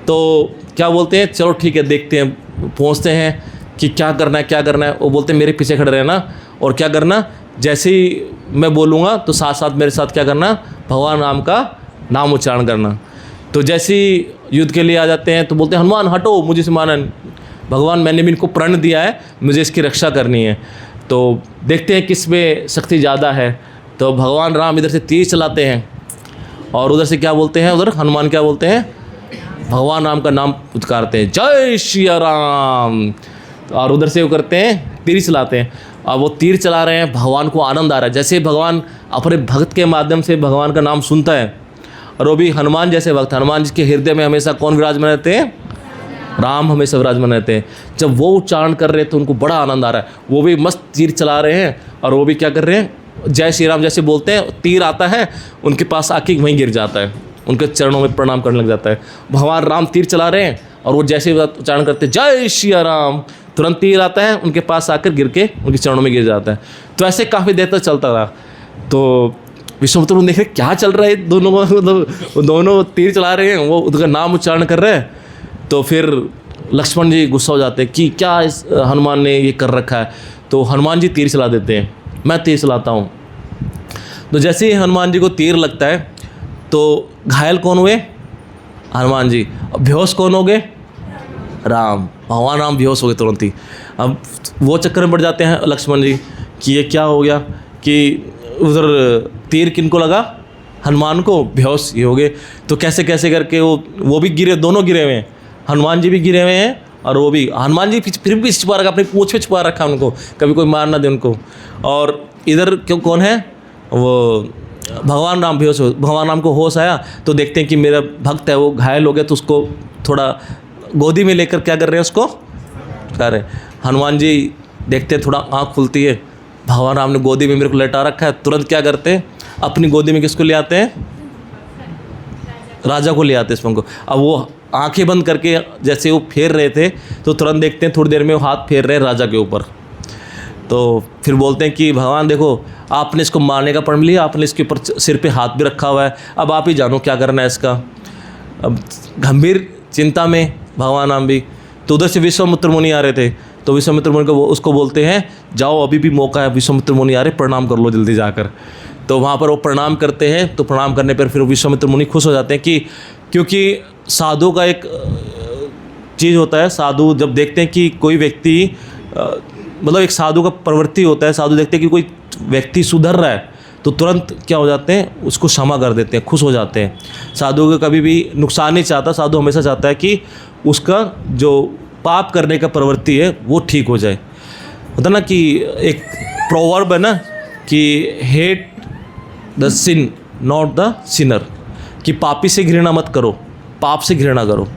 तो क्या बोलते हैं, चलो ठीक है देखते हैं, पहुँचते हैं कि क्या करना है क्या करना है। वो बोलते हैं मेरे पीछे खड़े रहना और क्या करना, जैसे ही मैं बोलूँगा तो साथ साथ मेरे साथ क्या करना, भगवान राम का नाम उच्चारण करना। तो जैसे ही युद्ध के लिए आ जाते हैं तो बोलते हैं हनुमान हटो, मुझे से मानन, भगवान मैंने भी इनको प्रण दिया है, मुझे इसकी रक्षा करनी है। तो देखते हैं किस में शक्ति ज़्यादा है। तो भगवान राम इधर से तीर चलाते हैं और उधर से क्या बोलते हैं, उधर हनुमान क्या बोलते हैं, भगवान राम का नाम पुकारते हैं, जय श्री राम। और उधर से वो करते हैं, तीर चलाते हैं। अब वो तीर चला रहे हैं, भगवान को आनंद आ रहा है, जैसे भगवान अपने भक्त के माध्यम से भगवान का नाम सुनता है। और वो भी हनुमान जैसे भक्त, हनुमान जी के हृदय में हमेशा कौन विराजमान रहते हैं, राम हमेशा विराजमान रहते हैं। जब वो उच्चारण कर रहे हैं तो उनको बड़ा आनंद आ रहा है, वो भी मस्त तीर चला रहे हैं और वो भी क्या कर रहे हैं, जय श्री राम जैसे बोलते हैं, तीर आता है उनके पास आके वहीं गिर जाता है, उनके चरणों में प्रणाम करने लग जाता है। भगवान राम तीर चला रहे हैं और वो जैसे उच्चारण करते जय श्री राम, तुरंत तीर आता है उनके पास आकर गिर के उनके चरणों में गिर जाता है। तो ऐसे काफ़ी देर तक चलता रहा। तो विश्वामित्र देख रहे क्या चल रहा है दोनों, मतलब दोनों तीर चला रहे हैं, वो उसका नाम उच्चारण कर रहे हैं। तो फिर लक्ष्मण जी गुस्सा हो जाते हैं कि क्या इस हनुमान ने ये कर रखा है। तो हनुमान जी तीर चला देते हैं, मैं तीर चलाता हूँ। तो जैसे ही हनुमान जी को तीर लगता है तो घायल कौन हुए? हनुमान जी। अब बेहोश कौन हो गए? राम, भगवान राम बेहोश हो गए तुरंत ही। अब वो चक्कर में पड़ जाते हैं लक्ष्मण जी कि ये क्या हो गया कि उधर तीर किनको लगा? हनुमान को, बेहोश ये हो गए। तो कैसे कैसे करके वो भी गिरे, दोनों गिरे हुए हैं, हनुमान जी भी गिरे हुए हैं और वो भी। हनुमान जी फिर भी छुपा रखा, अपनी पूंछ में छुपा रखा उनको, कभी कोई मार ना दे उनको। और इधर क्यों कौन है? वो भगवान राम बेहोश हो। भगवान राम को होश आया तो देखते हैं कि मेरा भक्त है वो घायल हो गया, तो उसको थोड़ा गोदी में लेकर क्या कर रहे हैं, उसको कर रहे हैं। हनुमान जी देखते हैं, थोड़ा आँख खुलती है, भगवान राम ने गोदी में मेरे को लेटा रखा है। तुरंत क्या करते हैं, अपनी गोदी में किसको ले आते हैं? राजा को ले आते हैं इसमें को। अब वो आंखें बंद करके जैसे वो फेर रहे थे तो तुरंत देखते हैं थोड़ी देर में वो हाथ फेर रहे हैं राजा के ऊपर। तो फिर बोलते हैं कि भगवान देखो, आपने इसको मारने का प्रण लिया, आपने इसके ऊपर सिर पे हाथ भी रखा हुआ है, अब आप ही जानो क्या करना है इसका। अब गंभीर चिंता में भगवान राम भी। तो उधर से विश्वामित्र मुनि आ रहे थे, तो विश्वामित्र मुनि को उसको बोलते हैं जाओ अभी भी मौका है, विश्वामित्र मुनि आ रहे, प्रणाम कर लो जल्दी जाकर। तो वहाँ पर वो प्रणाम करते हैं। तो प्रणाम करने पर फिर विश्वामित्र मुनि खुश हो जाते हैं कि क्योंकि साधु का एक चीज़ होता है, साधु जब देखते हैं कि कोई व्यक्ति मतलब एक साधु का प्रवृत्ति होता है, साधु देखते हैं कि कोई व्यक्ति सुधर रहा है तो तुरंत क्या हो जाते हैं, उसको क्षमा कर देते हैं, खुश हो जाते हैं। साधु को कभी भी नुकसान नहीं चाहता, साधु हमेशा चाहता है कि उसका जो पाप करने का प्रवृत्ति है वो ठीक हो जाए। होता ना कि एक प्रोवर्ब है ना कि hate the sin not the sinner, कि पापी से घृणा मत करो, पाप से घृणा करो,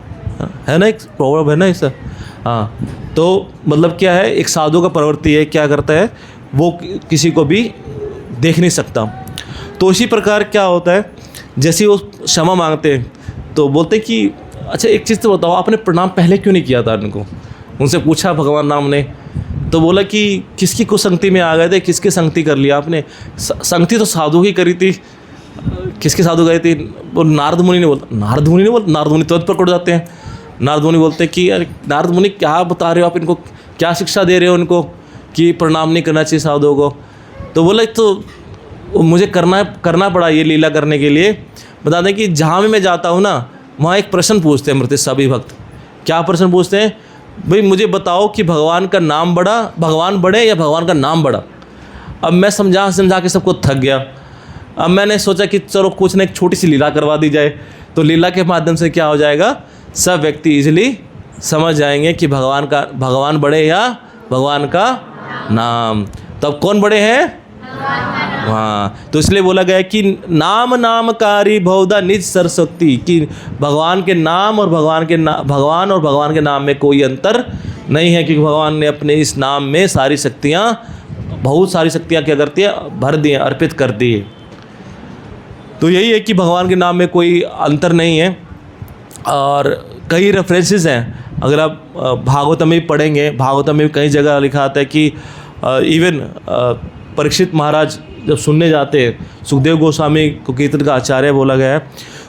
है ना, एक प्रोवर्ब है ना ऐसा। हाँ, तो मतलब क्या है, एक साधु का प्रवृत्ति है, क्या करता है वो किसी को भी देख नहीं सकता। तो इसी प्रकार क्या होता है, जैसे वो क्षमा मांगते हैं तो बोलते हैं कि अच्छा एक चीज़ तो बताओ, आपने प्रणाम पहले क्यों नहीं किया था इनको? उनसे पूछा भगवान राम ने, तो बोला कि किसकी कुसंगति में आ गए थे, किसकी संगति कर लिया आपने? संगति तो साधु की करी थी। किसके साधु गए थे? वो नारद मुनि ने बोला। नारद मुनि तुरंत पकड़ जाते हैं। नारद मुनि बोलते हैं कि यार नारद मुनि क्या बता रहे हो आप इनको, क्या शिक्षा दे रहे हो उनको कि प्रणाम नहीं करना चाहिए साधुओं को? तो बोले तो मुझे करना पड़ा ये लीला करने के लिए। बता दें कि जहाँ भी मैं जाता हूँ ना, वहाँ एक प्रश्न पूछते हैं मेरे सभी भक्त। क्या प्रश्न पूछते हैं? भाई मुझे बताओ कि भगवान का नाम बड़ा, भगवान बड़े या भगवान का नाम बड़ा? अब मैं समझा के सबको थक गया। अब मैंने सोचा कि चलो कुछ ना एक छोटी सी लीला करवा दी जाए। तो लीला के माध्यम से क्या हो जाएगा, सब व्यक्ति इजीली समझ जाएंगे कि भगवान बड़े या भगवान का नाम। तब कौन बड़े हैं? हाँ, तो इसलिए बोला गया है कि नामकारी बहुधा निज सरस्वती, कि भगवान के नाम और भगवान के नाम में कोई अंतर नहीं है, क्योंकि भगवान ने अपने इस नाम में बहुत सारी शक्तियाँ क्या करती है, भर दी हैं, अर्पित कर दी है। तो यही है कि भगवान के नाम में कोई अंतर नहीं है। और कई रेफरेंसेस हैं, अगर आप भागवतम में भी पढ़ेंगे, भागवतम में भी कई जगह लिखा आता है कि इवन परीक्षित महाराज जब सुनने जाते हैं, सुखदेव गोस्वामी को कीर्तन का आचार्य बोला गया है,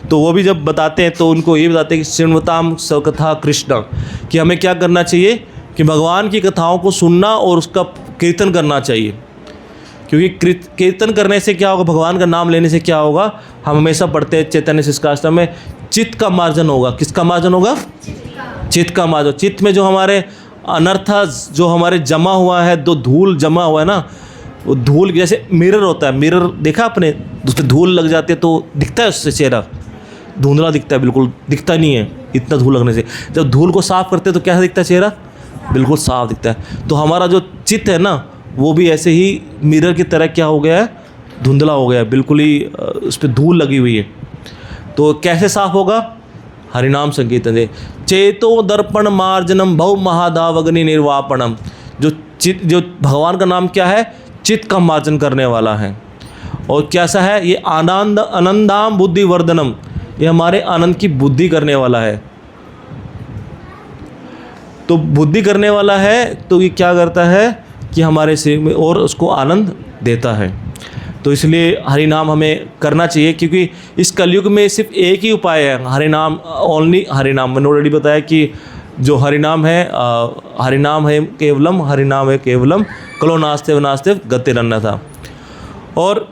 तो वो भी जब बताते हैं तो उनको ये बताते हैं कि शृण्वताम सकथा कृष्ण, कि हमें क्या करना चाहिए कि भगवान की कथाओं को सुनना और उसका कीर्तन करना चाहिए। क्योंकि कीर्तन करने से क्या होगा, भगवान का नाम लेने से क्या होगा, हम हमेशा पढ़ते हैं चैतन्य शिष्टाष्टकम में, चित्त का मार्जन होगा। किसका मार्जन होगा? चित्त का मार्जन। चित्त में जो हमारे अनर्थ जो हमारे जमा हुआ है, दो धूल जमा हुआ है ना, वो धूल जैसे मिरर होता है, मिरर देखा आपने, उस पर धूल लग जाती है तो दिखता है उससे चेहरा, धुंधला दिखता है, बिल्कुल दिखता नहीं है इतना धूल लगने से। जब धूल को साफ करते हैं तो कैसा दिखता है चेहरा? बिल्कुल साफ दिखता है। तो हमारा जो चित्त है ना, वो भी ऐसे ही मिरर की तरह क्या हो गया है, धुंधला हो गया है, बिल्कुल ही उस पर धूल लगी हुई है। तो कैसे साफ होगा? हरिनाम संकीर्तन से। चेतो दर्पण मार्जनम भव महादावग्नि निर्वापणम। जो भगवान का नाम क्या है? चित्त का मार्जन करने वाला है। और कैसा है ये? आनंदाम बुद्धि वर्धनम, ये हमारे आनंद की बुद्धि करने वाला है। तो बुद्धि करने वाला है तो ये क्या करता है कि हमारे शरीर में और उसको आनंद देता है। तो इसलिए हरि नाम हमें करना चाहिए, क्योंकि इस कलयुग में सिर्फ एक ही उपाय है, हरि नाम, ओनली हरि नाम। मैंने ऑलरेडी बताया कि जो हरि नाम है केवलम, हरि नाम है केवलम, कलो नास्ते नास्ते गतिरन्ना था। और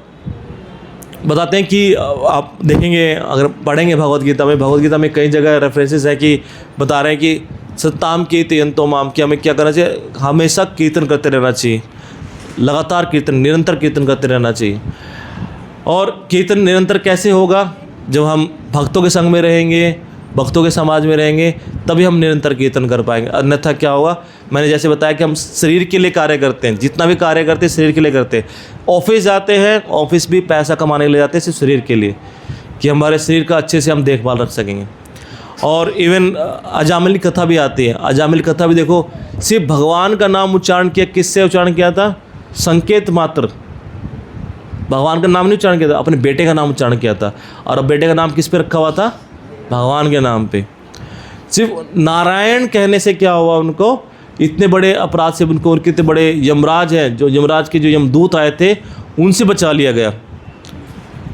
बताते हैं कि आप देखेंगे, अगर पढ़ेंगे भगवद गीता में कई जगह रेफरेंसेस है कि बता रहे हैं कि सत्ताम कीर्तयन्तो माम, कि हमें क्या करना चाहिए? हमेशा कीर्तन करते रहना चाहिए, लगातार कीर्तन, निरंतर कीर्तन करते रहना चाहिए। और कीर्तन निरंतर कैसे होगा? जब हम भक्तों के संग में रहेंगे, भक्तों के समाज में रहेंगे, तभी हम निरंतर कीर्तन कर पाएंगे। अन्यथा क्या होगा? मैंने जैसे बताया कि हम शरीर के लिए कार्य करते हैं, जितना भी कार्य करते हैं शरीर के लिए करते हैं। ऑफिस जाते हैं, ऑफिस भी पैसा कमाने के लिए जाते हैं, सिर्फ शरीर के लिए, कि हमारे शरीर का अच्छे से हम देखभाल रख सकेंगे। और इवन अजामिल कथा भी आती है। अजामिल कथा भी देखो, सिर्फ भगवान का नाम उच्चारण किया। किससे उच्चारण किया था? संकेत मात्र, भगवान का नाम नहीं उच्चारण किया था, अपने बेटे का नाम उच्चारण किया था। और अब बेटे का नाम किस पे रखा हुआ था? भगवान के नाम पे। सिर्फ नारायण कहने से क्या हुआ? उनको इतने बड़े अपराध से, उनको उनके इतने बड़े यमराज हैं, जो यमराज के जो यमदूत आए थे, उनसे बचा लिया गया।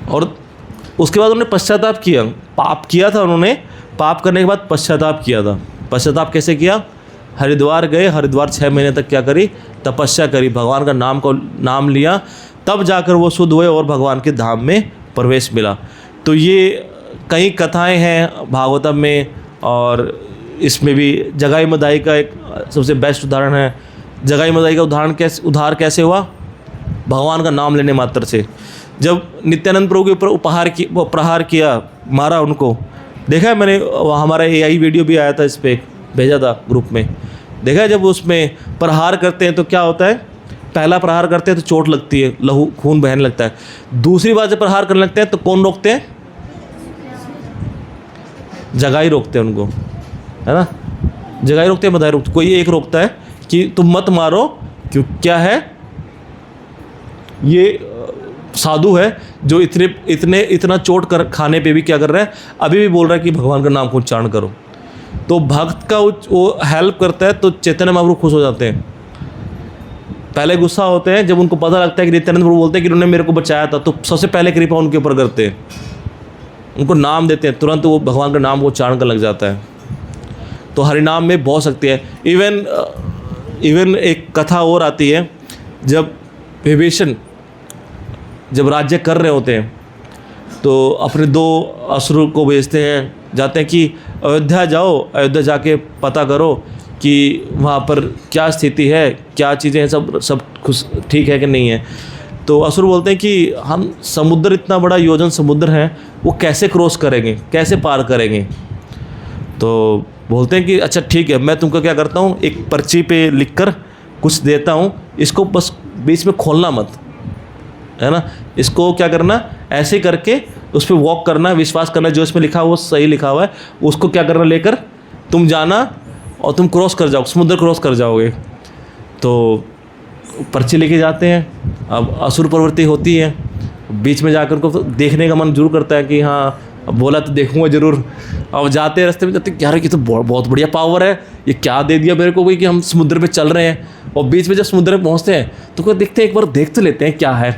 और उसके बाद उन्होंने पश्चाताप किया, पाप किया था उन्होंने, पाप करने के बाद पश्चाताप किया था। पश्चाताप कैसे किया? हरिद्वार गए, हरिद्वार 6 महीने तक क्या करी? तपस्या करी, भगवान का नाम लिया, तब जाकर वो शुद्ध हुए और भगवान के धाम में प्रवेश मिला। तो ये कई कथाएं हैं भागवतम में, और इसमें भी जगाई मदाई का एक सबसे बेस्ट उदाहरण है। जगाई मदाई का उद्धार कैसे हुआ? भगवान का नाम लेने मात्र से। जब नित्यानंद प्रभु के ऊपर प्रहार किया, मारा उनको, देखा है मैंने, हमारा AI वीडियो भी आया था, इस पर भेजा था ग्रुप में। देखा है जब उसमें प्रहार करते हैं तो क्या होता है? पहला प्रहार करते हैं तो चोट लगती है, लहू खून बहने लगता है। दूसरी बार जब प्रहार करने लगते हैं तो कौन रोकते हैं? जगाई रोकते हैं उनको, है ना? जगाई रोकते हैं, मदाई रोकते, कोई एक रोकता है कि तुम मत मारो। क्यों? क्या है? ये साधु है जो इतना चोट कर खाने पे भी क्या कर रहा है? अभी भी बोल रहा है कि भगवान का नाम को उच्चारण करो। तो भक्त का वो हेल्प करता है तो चैतन्य महाप्रभु खुश हो जाते हैं। पहले गुस्सा होते हैं जब उनको पता लगता है कि नित्यानंद प्रभु बोलते हैं कि उन्होंने मेरे को बचाया था, तो सबसे पहले कृपा उनके ऊपर करते हैं, उनको नाम देते हैं, तुरंत वो भगवान का नाम को उच्चारण कर लग जाता है। तो हरिनाम में बहुत शक्ति है। इवन एक कथा और आती है, जब विभीषण जब राज्य कर रहे होते हैं तो अपने 2 असुर को भेजते हैं, जाते हैं कि अयोध्या जाओ, अयोध्या जाके पता करो कि वहाँ पर क्या स्थिति है, क्या चीज़ें हैं, सब खुश ठीक है कि नहीं है। तो असुर बोलते हैं कि हम समुद्र, इतना बड़ा योजन समुद्र है, वो कैसे क्रॉस करेंगे, कैसे पार करेंगे? तो बोलते हैं कि अच्छा ठीक है, मैं तुमको क्या करता हूँ, एक पर्ची पे लिखकर कुछ देता हूँ, इसको बस बीच में खोलना मत, है ना? इसको क्या करना, ऐसे करके उस पर वॉक करना, विश्वास करना जो इसमें लिखा हुआ वो सही लिखा हुआ है, उसको क्या करना, लेकर तुम जाना और तुम क्रॉस कर जाओ, समुद्र क्रॉस कर जाओगे। तो पर्ची लेके जाते हैं। अब असुर प्रवृत्ति होती है, बीच में जाकर को देखने का मन जरूर करता है कि हाँ, अब बोला तो देखूंगा ज़रूर। अब जाते रास्ते में जाते यार ये तो बहुत बढ़िया पावर है, ये क्या दे दिया मेरे को कोई कि हम समुद्र पे चल रहे हैं। और बीच में जब समुद्र में पहुँचते हैं तो कोई देखते हैं, एक बार देख तो लेते हैं क्या है।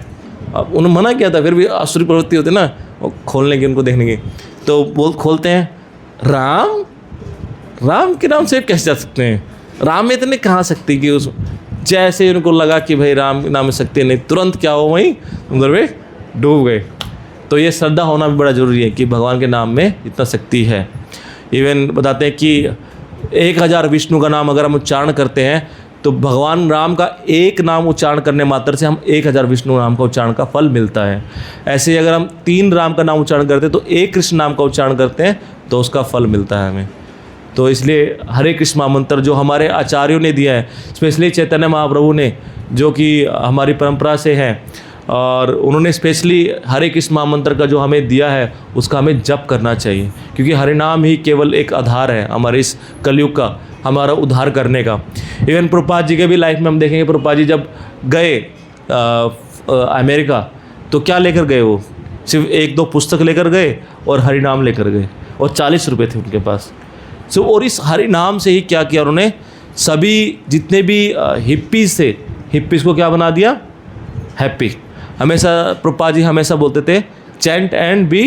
अब उन्होंने मना किया था, फिर भी असुरी प्रवृत्ति होती है ना वो खोलने की, उनको देखने की। तो खोलते हैं, राम के नाम से कैसे जा सकते हैं? राम में इतने कहाँ शक्ति की? उस जैसे उनको लगा कि भाई राम के नाम में शक्ति नहीं, तुरंत क्या हो, वहीं समुद्र में डूब गए। तो ये श्रद्धा होना भी बड़ा ज़रूरी है कि भगवान के नाम में इतना शक्ति है। इवन बताते हैं कि 1000 विष्णु का नाम अगर हम उच्चारण करते हैं तो भगवान राम का एक नाम उच्चारण करने मात्र से हम 1000 विष्णु नाम का उच्चारण का फल मिलता है। ऐसे ही अगर हम 3 राम का नाम उच्चारण करते हैं तो 1 कृष्ण नाम का उच्चारण करते हैं तो उसका फल मिलता है हमें। तो इसलिए हरे कृष्ण महामंत्र जो हमारे आचार्यों ने दिया है, स्पेशली चैतन्य महाप्रभु ने, जो कि हमारी परंपरा से है, और उन्होंने स्पेशली हरे कृष्ण महामंत्र का जो हमें दिया है उसका हमें जप करना चाहिए, क्योंकि हरे नाम ही केवल एक आधार है हमारे इस कलयुग का, हमारा उद्धार करने का। इवन प्रभुपाद जी के भी लाइफ में हम देखेंगे, प्रभुपाद जी जब गए अमेरिका तो क्या लेकर गए वो? सिर्फ 1-2 पुस्तक लेकर गए और हरि नाम लेकर गए, और 40 रुपये थे उनके पास। और इस हरि नाम से ही क्या किया उन्होंने, सभी जितने भी हिप्पीज़ थे, हिप्पीज़ को क्या बना दिया, हैप्पी। हमेशा प्रभुपाद जी हमेशा बोलते थे चैंट एंड बी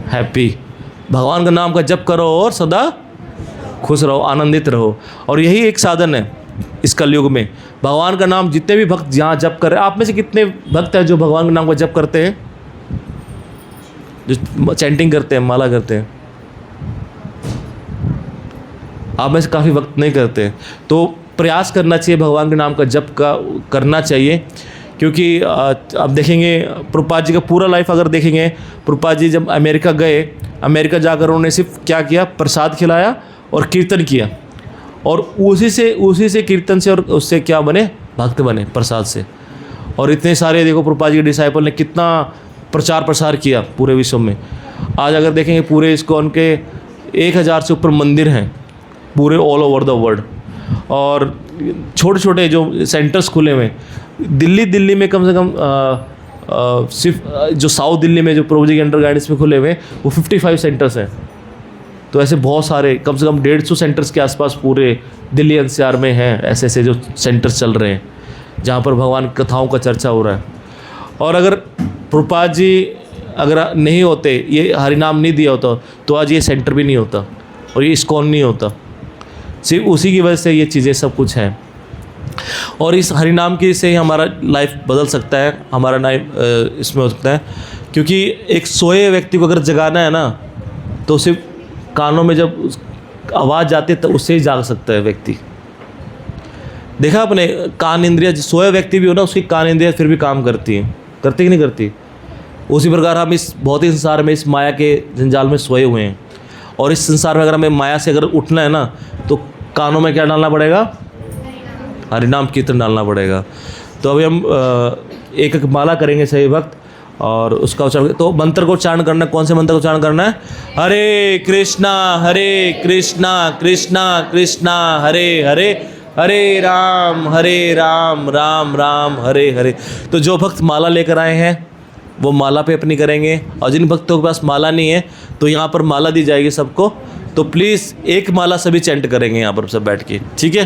हैप्पी, भगवान का नाम का जप करो और सदा खुश रहो, आनंदित रहो। और यही एक साधन है इस कलयुग में। भगवान का नाम जितने भी भक्त यहाँ जप कर रहे हैं, आप में से कितने भक्त हैं जो भगवान के नाम का जप करते हैं, जो चैंटिंग करते हैं, माला करते हैं? आप में से काफ़ी भक्त नहीं करते हैं। तो प्रयास करना चाहिए, भगवान के नाम का जप करना चाहिए, क्योंकि अब देखेंगे प्रभुपाद जी का पूरा लाइफ अगर देखेंगे, प्रभुपाद जी जब अमेरिका गए, अमेरिका जाकर उन्होंने सिर्फ क्या किया, प्रसाद खिलाया और कीर्तन किया, और उसी से कीर्तन से और उससे क्या बने, भक्त बने प्रसाद से। और इतने सारे देखो प्रभुपाद जी के डिसाइपल ने कितना प्रचार प्रसार किया पूरे विश्व में। आज अगर देखेंगे पूरे इस्कॉन के 1000 से ऊपर मंदिर हैं पूरे ऑल ओवर द वर्ल्ड, और छोटे छोटे जो सेंटर्स खुले हुए हैं। दिल्ली में कम से कम सिर्फ जो साउथ दिल्ली में जो प्रभु जी के अंडर गाइडेंस में खुले हुए हैं वो 55 सेंटर्स हैं। तो ऐसे बहुत सारे कम से कम 150 सेंटर्स के आसपास पूरे दिल्ली एनसीआर में हैं, ऐसे जो सेंटर्स चल रहे हैं जहाँ पर भगवान की कथाओं का चर्चा हो रहा है। और अगर प्रभुपाद जी अगर नहीं होते, ये हरिनाम नहीं दिया होता, तो आज ये सेंटर भी नहीं होता और ये इस्कॉन नहीं होता। सिर्फ उसी की वजह से ये चीज़ें सब कुछ हैं। और इस हरिनाम की से ही हमारा लाइफ बदल सकता है, हमारा लाइफ इसमें हो सकता है। क्योंकि एक सोए व्यक्ति को अगर जगाना है ना, तो सिर्फ कानों में जब आवाज़ जाती है तो उससे ही जाग सकता है व्यक्ति। देखा अपने कान इंद्रिया, सोया व्यक्ति भी हो ना, उसकी कान इंद्रिया फिर भी काम करती हैं, करती कि नहीं करती? उसी प्रकार हम इस भौतिक संसार में, इस माया के जंजाल में सोए हुए हैं, और इस संसार में अगर हमें माया से अगर उठना है ना, तो कानों में क्या डालना पड़ेगा, हरिनाम कीर्तन डालना पड़ेगा। तो अभी हम एक एक माला करेंगे सही वक्त, और उसका उच्चारण। तो मंत्र को उच्चारण करना, कौन से मंत्र को उच्चारण करना है? हरे कृष्णा कृष्णा कृष्णा हरे हरे, हरे राम राम राम हरे हरे। तो जो भक्त माला लेकर आए हैं वो माला पे अपनी करेंगे, और जिन भक्तों के पास माला नहीं है तो यहाँ पर माला दी जाएगी सबको। तो प्लीज़ एक माला सभी चैंट करेंगे यहाँ पर सब बैठ के, ठीक है?